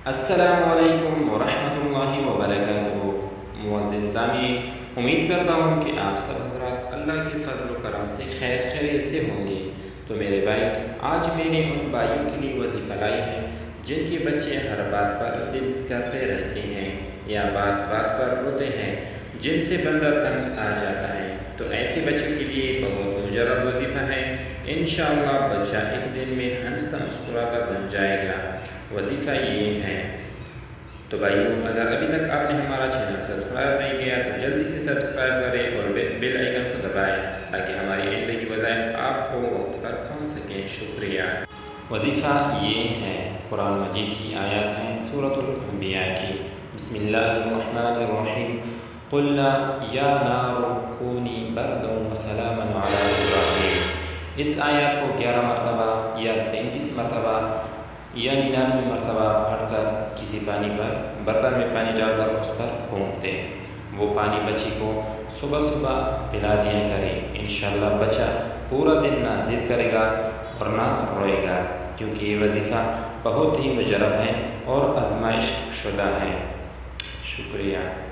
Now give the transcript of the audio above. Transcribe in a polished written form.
السلام علیکم ورحمۃ اللہ وبرکاتہ۔ معزز سامعین، امید کرتا ہوں کہ آپ سب حضرات اللہ کے فضل و کرم سے خیریت سے ہوں گے۔ تو میرے بھائی، آج میرے ان بھائیوں کے لیے وظیفہ لائی ہے جن کے بچے ہر بات پر ضد کرتے رہتے ہیں یا بات بات پر روتے ہیں، جن سے بندہ تنگ آ جاتا ہے۔ تو ایسے بچوں کے لیے بہت مجرب وظیفہ ہے۔ انشاءاللہ بچہ ایک دن میں ہنستا مسکراتا بن جائے گا۔ وظیفہ یہ ہے۔ تو بھائیوں، اگر ابھی تک آپ نے ہمارا چینل سبسکرائب نہیں کیا تو جلدی سے سبسکرائب کریں اور بیل آئیکن کو دبائیں تاکہ ہماری آئندہ کی وظائف آپ کو وقت پر پہنچ سکیں۔ شکریہ۔ وظیفہ یہ ہے، قرآن مجید کی آیات ہیں سورۃ الانبیاء کی۔ بسم اللہ الرحمن الرحیم۔ قلنا یا نار کونی بردا وسلاما علی ابراہیم۔ اس آیات کو 11 مرتبہ یا 33 مرتبہ یا 99 مرتبہ پڑھ کر کسی برتن میں پانی ڈال کر اس پر پھونک دیں۔ وہ پانی بچی کو صبح صبح پلا دیا کرے۔ انشاءاللہ بچہ پورا دن نہ ضد کرے گا اور نہ روئے گا، کیونکہ یہ وظیفہ بہت ہی مجرب ہے اور آزمائش شدہ ہے۔ شکریہ۔